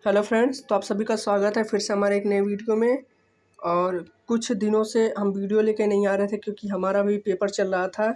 Hello friends, तो आप सभी का स्वागत है फिर से हमारे एक नए वीडियो में। और कुछ दिनों से हम वीडियो लेके नहीं आ रहे थे क्योंकि हमारा भी पेपर चल रहा था।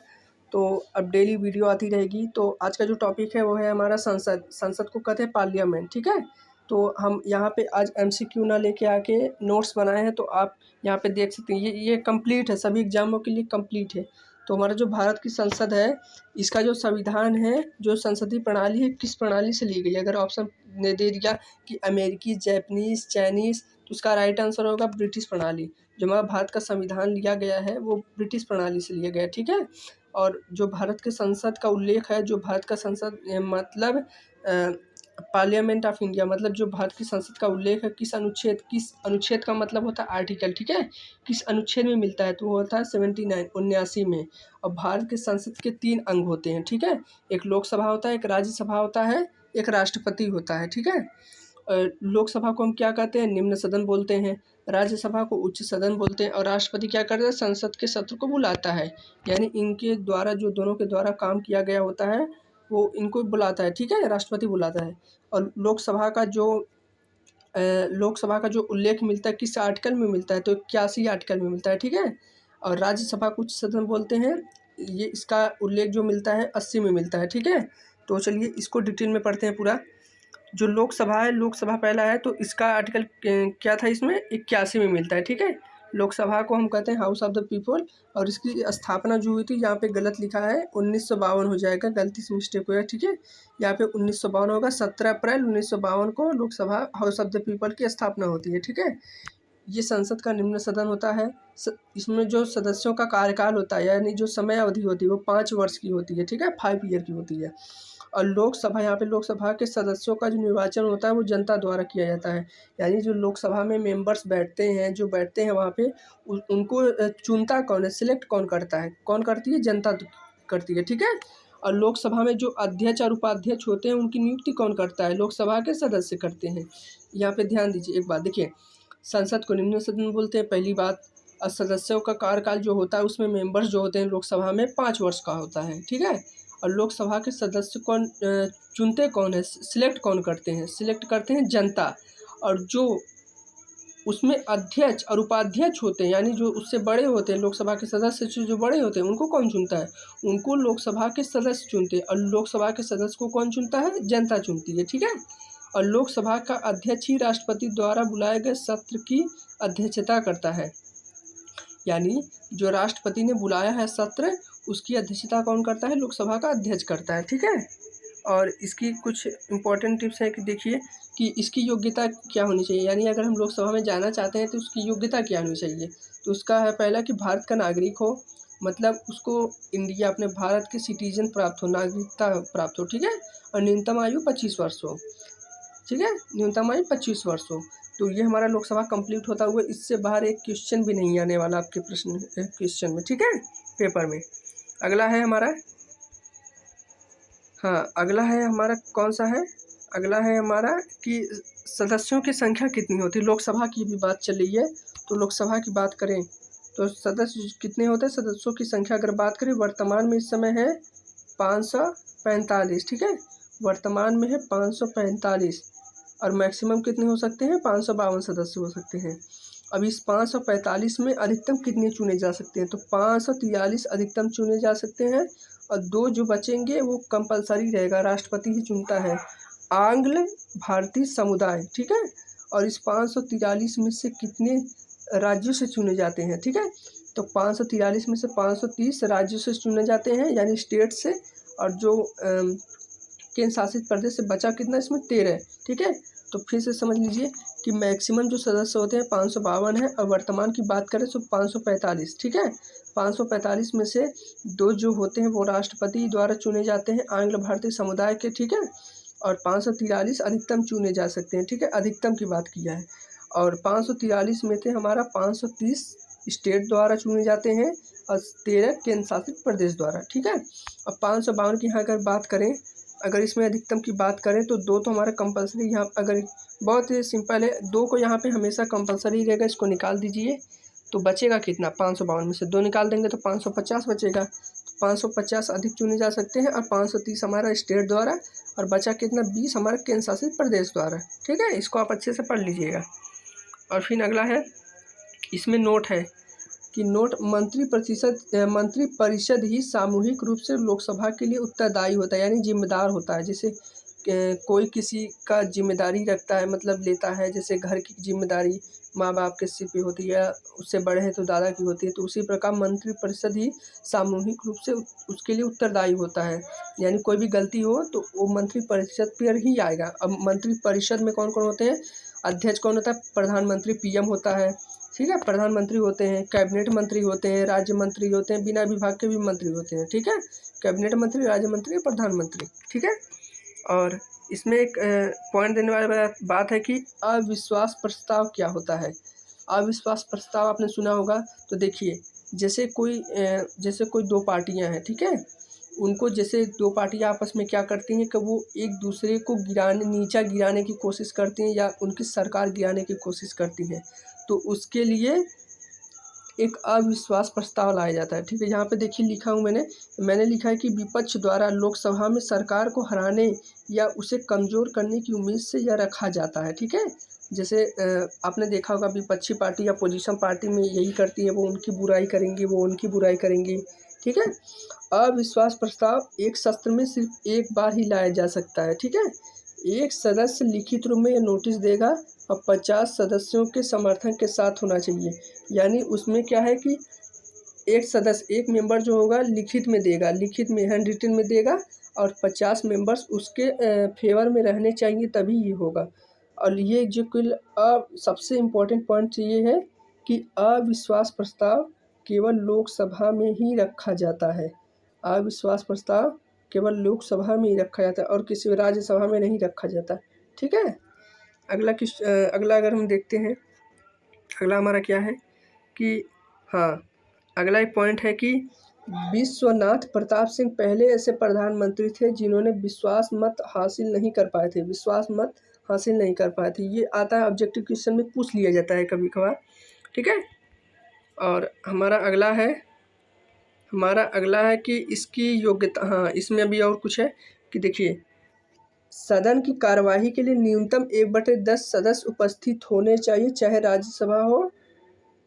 तो अब डेली वीडियो आती रहेगी। तो आज का जो टॉपिक है वो है हमारा संसद को कहते हैं पार्लियामेंट, ठीक है। तो हम यहाँ पे आज एमसीक्यू ना लेके आके नोट्स बनाए हैं, तो आप यहाँ पे देख सकते हैं। ये कंप्लीट है, सभी एग्जामों के लिए कंप्लीट है। तो हमारा जो भारत की संसद है, इसका जो संविधान है, जो संसदीय प्रणाली है, किस प्रणाली से ली गई है। अगर ऑप्शन ने दे दिया कि अमेरिकी, जापानीज़, चाइनीज़, तो उसका राइट आंसर होगा ब्रिटिश प्रणाली। जो हमारा भारत का संविधान लिया गया है वो ब्रिटिश प्रणाली से लिया गया है, ठीक है। और जो भारत के संसद का उल्लेख है, जो भारत का संसद मतलब पार्लियामेंट ऑफ इंडिया, मतलब जो भारत की संसद का उल्लेख है, किस अनुच्छेद का मतलब होता है आर्टिकल, ठीक है। किस अनुच्छेद में मिलता है, तो वो होता है 79 79 में। और भारत के संसद के 3 अंग होते हैं, ठीक है। एक लोकसभा होता है, एक राज्यसभा होता है, एक राष्ट्रपति होता है, ठीक है। लोकसभा को हम क्या कहते हैं, निम्न सदन बोलते हैं। राज्यसभा को उच्च सदन बोलते हैं। और राष्ट्रपति क्या करता है, संसद के सत्र को बुलाता है। यानी इनके द्वारा, जो दोनों के द्वारा काम किया गया होता है, वो इनको बुलाता है, ठीक है, राष्ट्रपति बुलाता है। और लोकसभा का जो उल्लेख मिलता है किस आर्टिकल में मिलता है, तो 81 आर्टिकल में मिलता है, ठीक है। और राज्यसभा को उच्च सदन बोलते हैं, ये इसका उल्लेख जो मिलता है 80 में मिलता है, ठीक है। तो चलिए इसको डिटेल में पढ़ते हैं पूरा। जो लोकसभा है, लोकसभा पहला है, तो इसका आर्टिकल क्या था, इसमें 81 में मिलता है, ठीक है। लोकसभा को हम कहते हैं हाउस ऑफ द पीपल। और इसकी स्थापना जो हुई थी, यहाँ पे गलत लिखा है, 1952 हो जाएगा, गलती से मिस्टेक हुआ है, ठीक है। यहाँ पे 1952 होगा, 17 अप्रैल 1952 को Lok Sabha house of the people की स्थापना होती है, ठीक है। ये संसद का निम्न सदन होता है। इसमें जो सदस्यों का कार्यकाल होता है, यानी जो समय अवधि होती है, वो 5 वर्ष की होती है, ठीक है, 5 ईयर की होती है। और लोकसभा, यहाँ पे लोकसभा के सदस्यों का जो निर्वाचन होता है वो जनता द्वारा किया जाता है। यानी जो लोकसभा में मेंबर्स बैठते हैं, जो बैठते हैं वहाँ पे, उनको चुनता कौन है, सिलेक्ट कौन करता है, कौन करती है, जनता करती है, ठीक है। और लोकसभा में जो अध्यक्ष और उपाध्यक्ष होते हैं उनकी नियुक्ति कौन करता है, लोकसभा के सदस्य करते हैं। यहाँ पे ध्यान दीजिए एक बात, देखिए, संसद को निम्न सदन बोलते हैं, पहली बात। और सदस्यों का कार्यकाल जो होता है, उसमें मेंबर्स जो होते हैं लोकसभा में 5 वर्ष का होता है, ठीक है। और लोकसभा के सदस्य कौन चुनते कौन है, सिलेक्ट कौन करते हैं, सिलेक्ट करते हैं जनता। और जो उसमें अध्यक्ष और उपाध्यक्ष होते हैं, यानी जो उससे बड़े होते हैं, लोकसभा के सदस्य से जो बड़े होते हैं, उनको कौन चुनता है, उनको लोकसभा के सदस्य चुनते हैं। और लोकसभा के सदस्य को कौन चुनता है, जनता चुनती है, ठीक है। और लोकसभा का अध्यक्ष ही राष्ट्रपति द्वारा बुलाए गए सत्र की अध्यक्षता करता है। यानी जो राष्ट्रपति ने बुलाया है सत्र, उसकी अध्यक्षता कौन करता है, लोकसभा का अध्यक्ष करता है, ठीक है। और इसकी कुछ इंपॉर्टेंट टिप्स है कि देखिए कि इसकी योग्यता क्या होनी चाहिए। यानी अगर हम लोकसभा में जाना चाहते हैं तो उसकी योग्यता क्या होनी चाहिए। तो उसका है पहला कि भारत का नागरिक हो, मतलब उसको इंडिया, अपने भारत के सिटीजन प्राप्त हो, नागरिकता प्राप्त हो, ठीक है। और न्यूनतम आयु 25 वर्ष हो, ठीक है, न्यूनतम आयु 25 वर्ष हो। तो ये हमारा लोकसभा कंप्लीट होता हुआ, इससे बाहर एक क्वेश्चन भी नहीं आने वाला आपके क्वेश्चन में, ठीक है, पेपर में। अगला है हमारा, हाँ, अगला है हमारा, कौन सा है, अगला है हमारा कि सदस्यों की संख्या कितनी होती है। लोकसभा की भी बात चल रही है, तो लोकसभा की बात करें तो सदस्य कितने होते हैं, सदस्यों की संख्या अगर बात करें, वर्तमान में इस समय है 545, ठीक है, वर्तमान में है 545। और मैक्सिमम कितने हो सकते हैं, 552 सदस्य हो सकते हैं। अब इस 545 में अधिकतम कितने चुने जा सकते हैं, तो 543 अधिकतम चुने जा सकते हैं। और 2 जो बचेंगे वो कंपलसरी रहेगा, राष्ट्रपति ही चुनता है, आंग्ल भारतीय समुदाय, ठीक है। और इस 543 में से कितने राज्यों से चुने जाते हैं, ठीक है। तो 543 में से 530 राज्यों से चुने जाते हैं, यानी स्टेट से। और जो केंद्र शासित प्रदेश से बचा कितना, इसमें 13, ठीक है। तो फिर से समझ लीजिए कि मैक्सिमम जो सदस्य होते हैं 552 है, और वर्तमान की बात करें तो 545, ठीक है। 545 में से 2 जो होते हैं वो राष्ट्रपति द्वारा चुने जाते हैं, आंग्ल भारतीय समुदाय के, ठीक है। और 543 अधिकतम चुने जा सकते हैं, ठीक है, अधिकतम की बात किया है। और 543 में से हमारा 530 स्टेट द्वारा चुने जाते हैं, और 13 केंद्र शासित प्रदेश द्वारा, ठीक है। अब 552 की यहाँ अगर बात करें, अगर इसमें अधिकतम की बात करें तो 2 तो हमारा कंपलसरी, यहाँ अगर बहुत ही सिंपल है, 2 को यहाँ पे हमेशा कंपलसरी रहेगा, इसको निकाल दीजिए। तो बचेगा कितना, 552 में से 2 निकाल देंगे तो 550 बचेगा। 550 अधिक चुने जा सकते हैं, और 530 हमारा स्टेट द्वारा, और बचा कितना 20 हमारे केंद्र शासित प्रदेश द्वारा। ठीक है, इसको आप अच्छे से पढ़ लीजिएगा। और फिर अगला है, इसमें नोट है कि नोट मंत्री परिषद ही सामूहिक रूप से लोकसभा के लिए उत्तरदायी होता है, यानी जिम्मेदार होता है। जैसे कोई किसी का जिम्मेदारी रखता है, मतलब लेता है, जैसे घर की जिम्मेदारी माँ बाप के सिर पे होती है, उससे बड़े हैं तो दादा की होती है, तो उसी प्रकार मंत्री परिषद ही सामूहिक रूप से उसके लिए उत्तरदायी होता है। यानी कोई भी गलती हो तो वो मंत्री परिषद पर ही आएगा। अब मंत्री परिषद में कौन कौन होते हैं? अध्यक्ष कौन होता है? प्रधानमंत्री, पीएम होता है। ठीक है, प्रधानमंत्री होते हैं, कैबिनेट मंत्री होते हैं, राज्य मंत्री होते हैं, बिना विभाग के भी मंत्री होते हैं। ठीक है, कैबिनेट मंत्री, राज्य मंत्री, प्रधानमंत्री। ठीक है, और इसमें एक पॉइंट देने वाली बात है कि अविश्वास प्रस्ताव क्या होता है। अविश्वास प्रस्ताव आपने सुना होगा। तो देखिए, जैसे कोई दो पार्टियां हैं, ठीक है, उनको जैसे दो पार्टियां आपस में क्या करती हैं कि वो एक दूसरे को नीचा गिराने की कोशिश करती हैं या उनकी सरकार गिराने की कोशिश करती हैं, तो उसके लिए एक अविश्वास प्रस्ताव लाया जाता है। ठीक है, यहाँ पे देखिए लिखा हूँ मैंने लिखा है कि विपक्ष द्वारा लोकसभा में सरकार को हराने या उसे कमज़ोर करने की उम्मीद से यह रखा जाता है। ठीक है, जैसे आपने देखा होगा विपक्षी पार्टी या पोजीशन पार्टी में यही करती है, वो उनकी बुराई करेंगी, वो उनकी बुराई करेंगी। ठीक है, अविश्वास प्रस्ताव एक सत्र में सिर्फ एक बार ही लाया जा सकता है। ठीक है, एक सदस्य लिखित रूप में यह नोटिस देगा और 50 सदस्यों के समर्थन के साथ होना चाहिए। यानी उसमें क्या है कि एक मेंबर जो होगा लिखित में देगा, लिखित में हैंड रिटन में देगा, और 50 मेंबर्स उसके फेवर में रहने चाहिए, तभी ये होगा। और ये जो सबसे इम्पोर्टेंट पॉइंट ये है कि अविश्वास प्रस्ताव केवल लोकसभा में ही रखा जाता है। अविश्वास प्रस्ताव केवल लोकसभा में ही रखा जाता है और किसी राज्यसभा में नहीं रखा जाता। ठीक है, अगला अगर हम देखते हैं, अगला हमारा क्या है कि हाँ, अगला एक पॉइंट है कि विश्वनाथ प्रताप सिंह पहले ऐसे प्रधानमंत्री थे जिन्होंने विश्वास मत हासिल नहीं कर पाए थे। ये आता है ऑब्जेक्टिव क्वेश्चन में, पूछ लिया जाता है कभी कभार। ठीक है, और हमारा अगला है कि इसकी योग्यता, हाँ, इसमें अभी और कुछ है कि देखिए, सदन की कार्यवाही के लिए न्यूनतम 1/10 सदस्य उपस्थित होने चाहिए, चाहे राज्यसभा हो।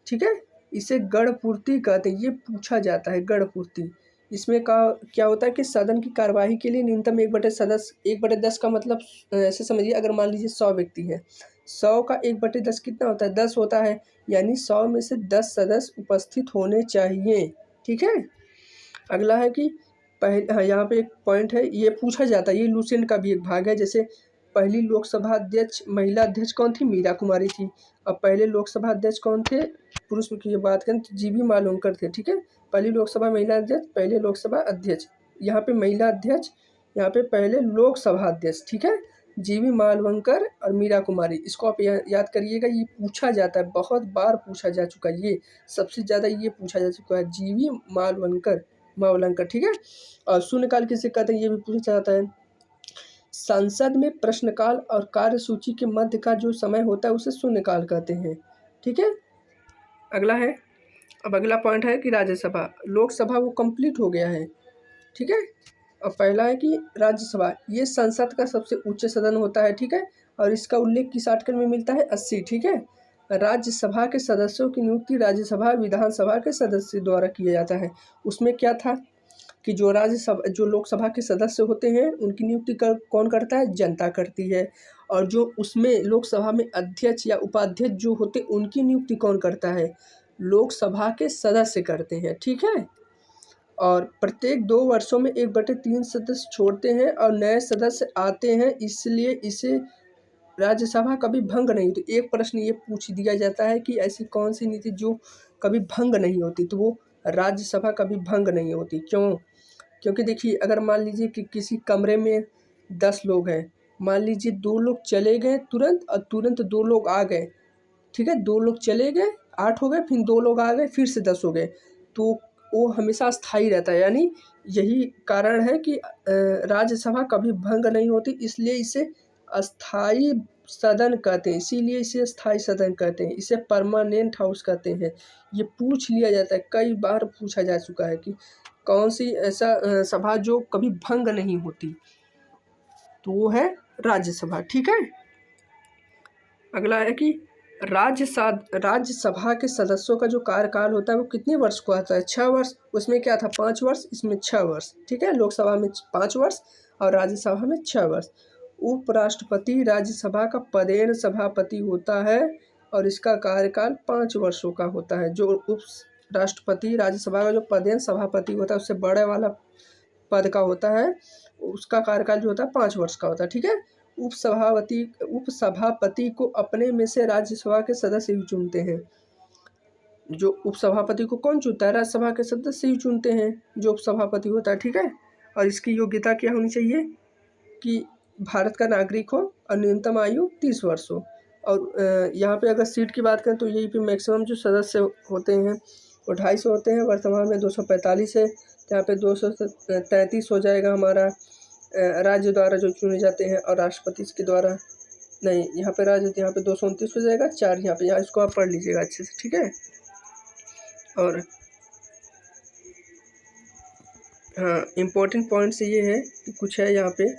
ठीक है, इसे गणपूर्ति कहते हैं। ये पूछा जाता है, गणपूर्ति। इसमें क्या होता है कि सदन की कार्यवाही के लिए न्यूनतम 1/10 का मतलब ऐसे समझिए, अगर मान लीजिए 100 व्यक्ति हैं, 100 का 1/10 कितना होता है? 10 होता है। यानी 100 में से 10 सदस्य उपस्थित होने चाहिए। ठीक है, अगला है कि हाँ, यहाँ पे एक पॉइंट है, ये पूछा जाता है, ये लुसेंट का भी एक भाग है। जैसे पहली लोकसभा अध्यक्ष, महिला अध्यक्ष कौन थी? मीरा कुमारी थी। और पहले लोकसभा अध्यक्ष कौन थे? पुरुष की बात करें तो जीवी मालवंकर थे। ठीक है, पहली लोकसभा महिला अध्यक्ष, पहले लोकसभा अध्यक्ष, यहाँ पे महिला अध्यक्ष, यहाँ पे पहले लोकसभा अध्यक्ष। ठीक है, जीवी मालवंकर और मीरा कुमारी, इसको आप याद करिएगा। ये पूछा जाता है, बहुत बार पूछा जा चुका है, ये सबसे ज़्यादा ये पूछा जा चुका है, जीवी मालवंकर। ठीक है, और शून्यकाल किसे कहते हैं? ये भी पूछा जाता है। संसद में प्रश्नकाल और कार्यसूची के मध्य का जो समय होता है उसे शून्यकाल कहते हैं। ठीक है, अगला है, अब अगला पॉइंट है कि राज्यसभा, लोकसभा वो कंप्लीट हो गया है। ठीक है, अब पहला है कि राज्यसभा, ये संसद का सबसे उच्च सदन होता है। ठीक है, और इसका उल्लेख किस आर्टिकल में मिलता है? 80। ठीक है, राज्यसभा के सदस्यों की नियुक्ति राज्यसभा विधानसभा के सदस्य द्वारा किया जाता है। उसमें क्या था कि जो लोकसभा के सदस्य होते हैं उनकी नियुक्ति कौन करता है? जनता करती है। और जो उसमें लोकसभा में अध्यक्ष या उपाध्यक्ष जो होते उनकी नियुक्ति कौन करता है? लोकसभा के सदस्य करते हैं। ठीक है, और प्रत्येक 2 वर्षों में 1/3 सदस्य छोड़ते हैं और नए सदस्य आते हैं, इसलिए इसे राज्यसभा कभी भंग नहीं होती। एक प्रश्न ये पूछ दिया जाता है कि ऐसी कौन सी नीति जो कभी भंग नहीं होती, तो वो राज्यसभा कभी भंग नहीं होती। क्यों? क्योंकि देखिए, अगर मान लीजिए कि किसी कमरे में 10 लोग हैं, मान लीजिए 2 लोग चले गए तुरंत और तुरंत 2 लोग आ गए। ठीक है, 2 लोग चले गए, 8 हो गए, फिर 2 लोग आ गए, फिर से 10 हो गए, तो वो हमेशा स्थायी रहता है। यानी यही कारण है कि राज्यसभा कभी भंग नहीं होती, इसलिए इसे अस्थाई सदन कहते हैं। इसीलिए इसे स्थायी सदन कहते हैं, इसे परमानेंट हाउस कहते हैं। ये पूछ लिया जाता है, कई बार पूछा जा चुका है कि कौन सी ऐसा सभा जो कभी भंग नहीं होती। तो वो है राज्यसभा। ठीक है। अगला है कि राज्यसभा के सदस्यों का जो कार्यकाल होता है वो कितने वर्ष को आता है? 6 वर्ष। उसमें क्या था 5 वर्ष, इसमें 6 वर्ष। ठीक है। लोकसभा में 5 वर्ष और राज्यसभा में 6 वर्ष। उपराष्ट्रपति राज्यसभा का पदेन सभापति होता है और इसका कार्यकाल 5 वर्षों का होता है। जो उप राष्ट्रपति राज्यसभा का जो पदेन सभापति होता है उससे बड़े वाला पद का होता है, उसका कार्यकाल जो होता है 5 वर्ष का होता है। ठीक है। उपसभापति को अपने में से राज्यसभा के सदस्य ही चुनते हैं। जो उपसभापति को कौन चुनता है? राज्यसभा के सदस्य ही चुनते हैं जो उपसभापति होता है। ठीक है। और इसकी योग्यता क्या होनी चाहिए कि भारत का नागरिक हो और न्यूनतम आयु 30 वर्ष हो। और यहाँ पे अगर सीट की बात करें तो यही पे मैक्सिमम जो सदस्य होते हैं वो 250 होते हैं। वर्तमान में 245 है। यहाँ पे 233 हो जाएगा हमारा राज्य द्वारा जो चुने जाते हैं और राष्ट्रपति के द्वारा नहीं, यहाँ पे राज्य यहाँ पे 229 हो जाएगा। 4 यहाँ पे, यहाँ इसको आप पढ़ लीजिएगा अच्छे से। ठीक है। और हाँ, इम्पोर्टेंट पॉइंट्स ये है कि कुछ है यहाँ पे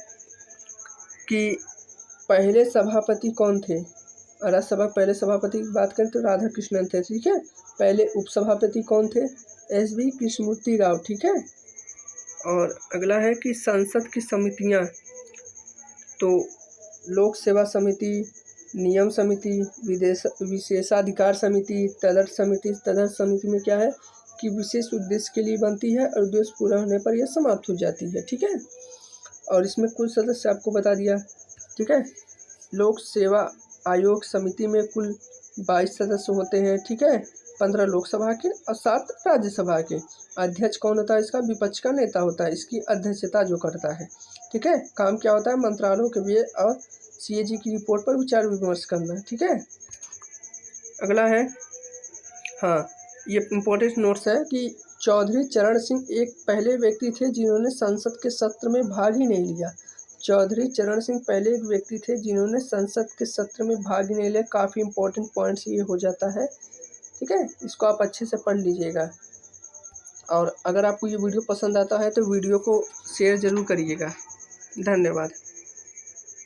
कि पहले सभापति कौन थे? राज्यसभा पहले सभापति की बात करें तो राधा कृष्णन थे। ठीक है। पहले उपसभापति कौन थे? एस.बी. कृष्णमूर्ति राव। ठीक है। और अगला है कि संसद की समितियां, तो लोक सेवा समिति, नियम समिति, विशेषाधिकार समिति, तदर्थ समिति। तदर्थ समिति में क्या है कि विशेष उद्देश्य के लिए बनती है और उद्देश्य पूरा होने पर यह समाप्त हो जाती है। ठीक है। और इसमें कुल सदस्य आपको बता दिया। ठीक है। लोक सेवा आयोग समिति में कुल 22 सदस्य होते हैं। ठीक है। 15 लोकसभा के और 7 राज्यसभा के। अध्यक्ष कौन होता है इसका? विपक्ष का नेता होता है। इसकी अध्यक्षता जो करता है। ठीक है। काम क्या होता है? मंत्रालयों के व्यय और सीएजी की रिपोर्ट पर विचार विमर्श करना। ठीक है। अगला है, हाँ, ये इम्पोर्टेंट नोट्स है कि चौधरी चरण सिंह एक पहले व्यक्ति थे जिन्होंने संसद के सत्र में भाग ही नहीं लिया। चौधरी चरण सिंह पहले एक व्यक्ति थे जिन्होंने संसद के सत्र में भाग ही नहीं लिया। काफ़ी इंपॉर्टेंट पॉइंट्स ये हो जाता है। ठीक है। इसको आप अच्छे से पढ़ लीजिएगा। और अगर आपको ये वीडियो पसंद आता है तो वीडियो को शेयर ज़रूर करिएगा। धन्यवाद।